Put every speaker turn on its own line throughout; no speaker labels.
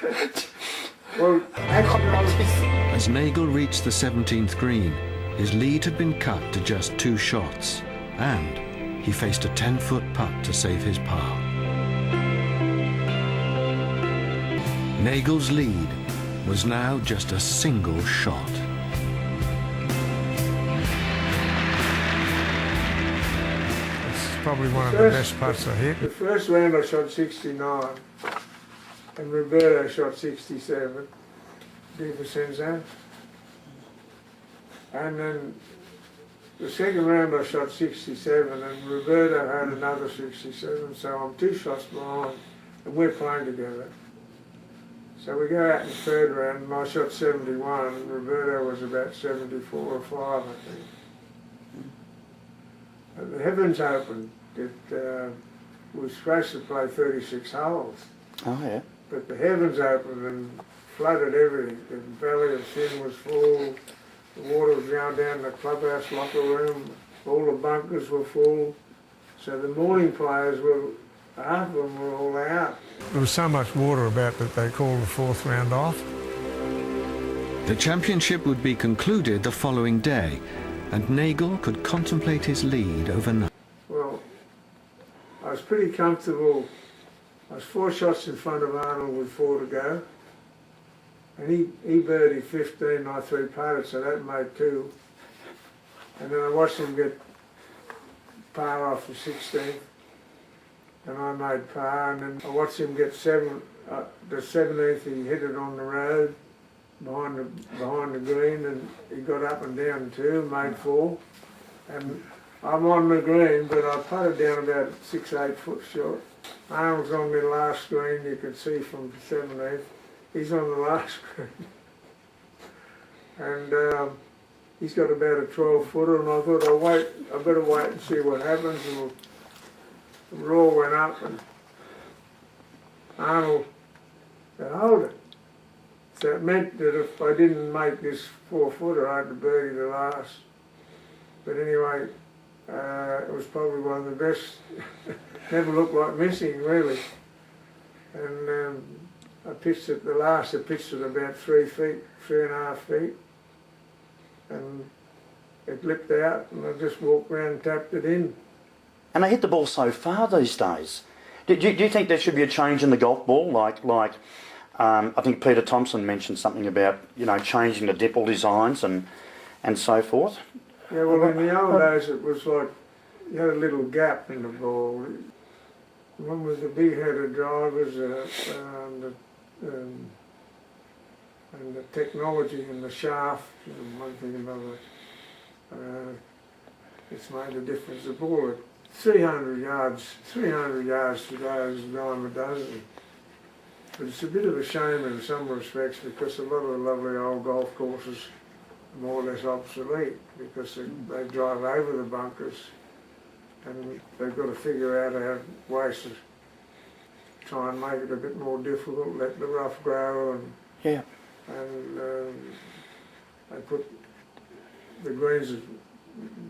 Well, actually,
As Nagle reached the 17th green, his lead had been cut to just 2 shots, and he faced a 10-foot putt to save his par. Nagle's lead was now just a single shot.
It's probably one of the best putts I hit. The first round I shot 69, and Roberto shot 67. Deeper Senzo. And then the second round I shot 67, and Roberto had another 67, so I'm 2 shots behind, and we're playing together. So we go out in the third round, and I shot 71, and Roberto was about 74 or 5, I think. And the heavens opened. We were supposed to play 36 holes.
Oh, yeah.
But the heavens opened and flooded everything. The Valley of Sin was full, the water was going down the clubhouse locker room, all the bunkers were full. So the morning players were, half of them were all out. There was so much water about that they called the 4th round off.
The championship would be concluded the following day, and Nagle could contemplate his lead overnight.
Well, I was pretty comfortable. I was 4 shots in front of Arnold with 4 to go. And he birdied 15, I 3-putted, so that made 2. And then I watched him get par off the 16th, and I made par. And then I watched him get the 17th, he hit it on the road behind the green, and he got up and down 2, made 4. And I'm on the green, but I putted down about 6-8 foot short. Arnold's on the last green, you can see from the 17th. He's on the last green. And he's got about a 12-footer, and I thought, I better wait and see what happens. And the roar went up, and Arnold said, hold it. So it meant that if I didn't make this 4-footer, I had to birdie the last. But anyway, it was probably one of the best. Never looked like missing, really. And I pitched at the last, I pitched at about 3 feet, 3.5 feet. And it lipped out, and I just walked around and tapped it in.
And they hit the ball so far these days. Do you think there should be a change in the golf ball? Like I think Peter Thompson mentioned something about, changing the dipple designs and so forth.
Yeah, well, in the old days it was like you had a little gap in the ball. One was the big-headed drivers and the technology in the shaft, one thing or another. It's made a difference. The ball at 300 yards today is a dime a dozen. But it's a bit of a shame in some respects, because a lot of the lovely old golf courses are more or less obsolete, because they drive over the bunkers, and they've got to figure out ways to try and make it a bit more difficult, let the rough grow, and
yeah.
And they put the greens, a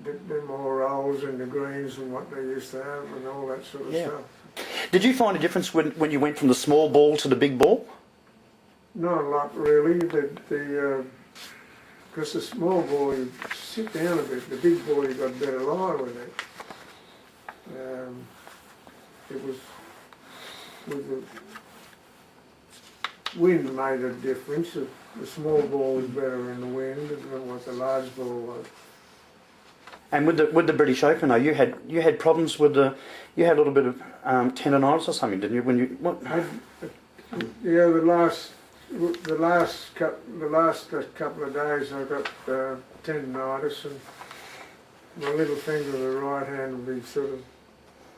bit more rolls in the greens than what they used to have, and all that sort of stuff.
Did you find a difference when you went from the small ball to the big ball?
Not a lot, really. Because the small ball, you sit down a bit. The big ball, you got better lie with it. It was with the wind made a difference. The small ball was better in the wind than what the large ball was.
And with the British Open, though, you had problems with you had a little bit of tendonitis or something, didn't you?
Yeah, the last couple of days I got tendonitis, and my little finger of the right hand would be sort of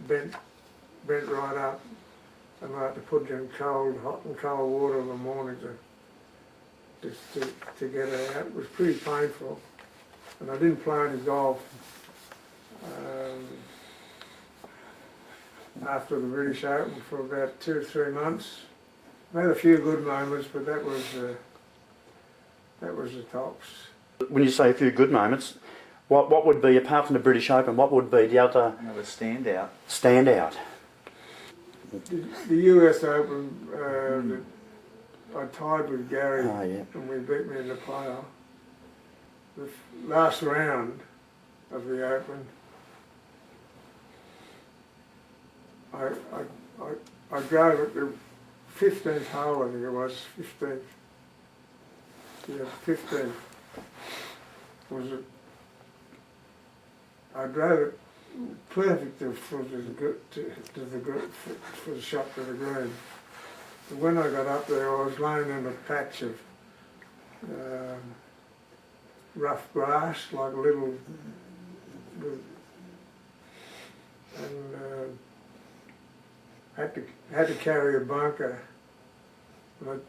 bent right up, and I had to put it in hot and cold water in the morning to get it out. It was pretty painful, and I didn't play any golf after the British Open for about 2 or 3 months. I had a few good moments, but that was the tops.
When you say a few good moments, what would be, apart from the British Open, what would be the other...
Another standout.
Standout.
The US Open, I tied with Gary
Oh, yeah.
and we beat me in the playoff. The last round of the Open, I drove at the 15th hole, I think it was, 15th. Yeah, 15th. I drove it perfect for the shot to the green. But when I got up there, I was laying in a patch of rough grass, like a little, and had to carry a bunker. But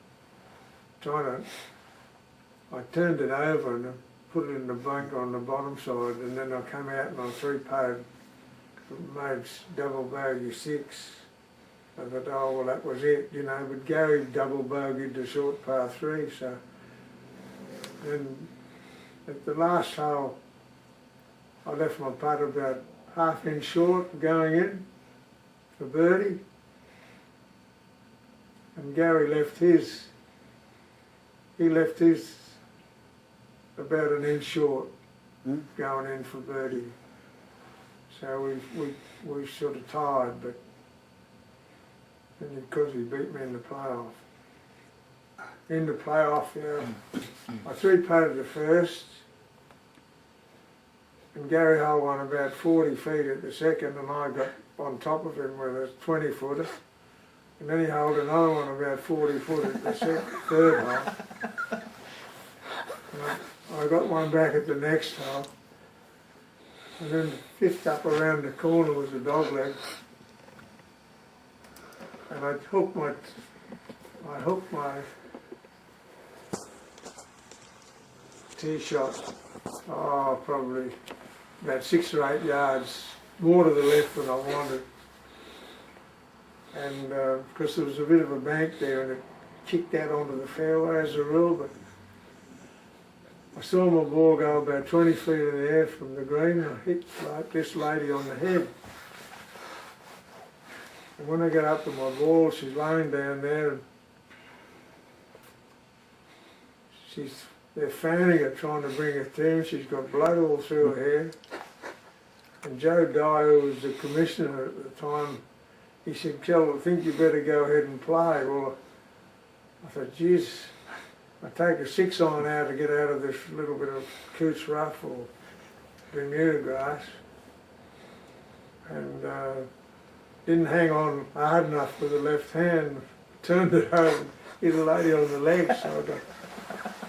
I turned it over and I put it in the bunker on the bottom side, and then I came out and I three-putted, made double bogey 6. I thought, oh well, that was it, you know. But Gary double bogeyed the short par 3, so. And at the last hole, I left my putt about half-inch short going in for birdie, and Gary left his. He left his about an inch short going in for birdie. So we sort of tied, but because he beat me in the playoff. In the playoff, I three-putted the first, and Gary Hull won about 40 feet at the second, and I got on top of him with a 20-footer. And then he held another one about 40 foot at the third hole. I got one back at the next hole. And then fifth up around the corner was a dog leg. And I hooked my tee shot, probably about 6 or 8 yards more to the left than I wanted. And because there was a bit of a bank there and it kicked out onto the fairway as a rule, but I saw my ball go about 20 feet in the air from the green and I hit like this lady on the head. And when I got up to my ball, she's laying down there and they're fanning her, trying to bring her to, and she's got blood all through her hair. And Joe Dye, who was the commissioner at the time, he said, Kel, I think you better go ahead and play. Well, I thought, geez, I take a 6-iron out to get out of this little bit of Coots rough or Bermuda grass, and didn't hang on hard enough with the left hand, turned it over and hit a lady on the leg, so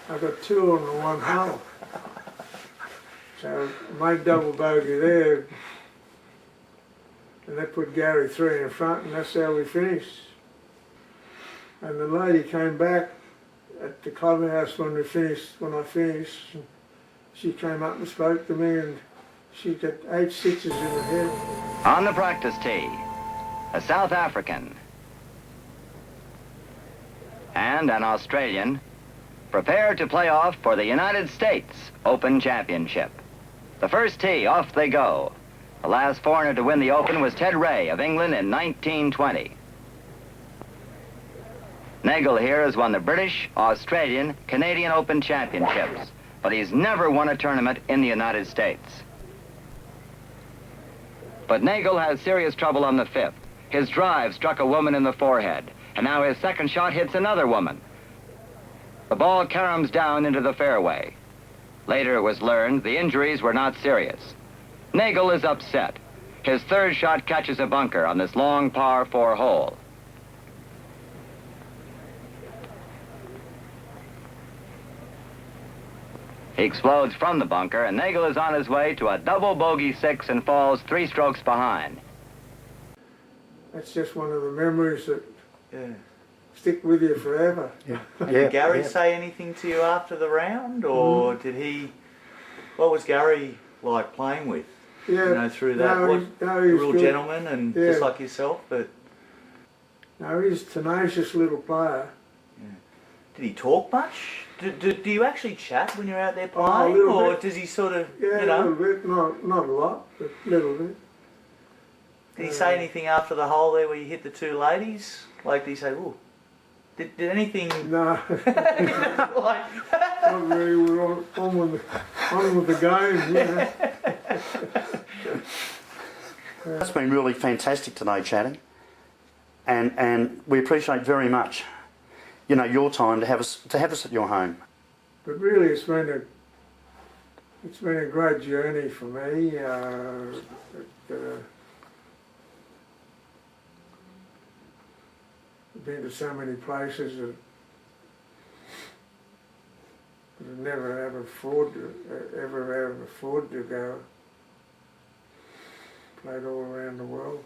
I got 2 on the 1 hole. So I made double bogey there, and that put Gary 3 in front, and that's how we finished. And the lady came back at the clubhouse when I finished, and she came up and spoke to me, and she got 8 stitches in her head.
On the practice tee, a South African and an Australian prepare to play off for the United States Open Championship. The first tee, off they go. The last foreigner to win the Open was Ted Ray of England in 1920. Nagle here has won the British, Australian, Canadian Open Championships, but he's never won a tournament in the United States. But Nagle has serious trouble on the 5th. His drive struck a woman in the forehead, and now his second shot hits another woman. The ball caroms down into the fairway. Later it was learned the injuries were not serious. Nagle is upset. His third shot catches a bunker on this long par 4 hole. He explodes from the bunker, and Nagle is on his way to a double bogey 6 and falls 3 strokes behind.
That's just one of the memories that stick with you forever.
Did Gary say anything to you after the round, or did he? What was Gary like playing with?
Yeah,
you know, through that,
he's
a real
good.
gentleman and just like yourself. But
no, he's a tenacious little player.
Did he talk much? Do you actually chat when you're out there
Oh,
playing,
a little
or
bit.
does he sort of,
Yeah,
you
a
know?
little bit, not a lot, but a little bit.
Did he say anything after the hole there where you hit the 2 ladies? Like, did he say, "Ooh"? Did anything
No,
like?
not really. We're on with the game, you know.
It's been really fantastic today chatting, and we appreciate very much, you know, your time to have us at your home.
But really, it's been a great journey for me. I've been to so many places that I'd never ever afford to go. Played all around the world.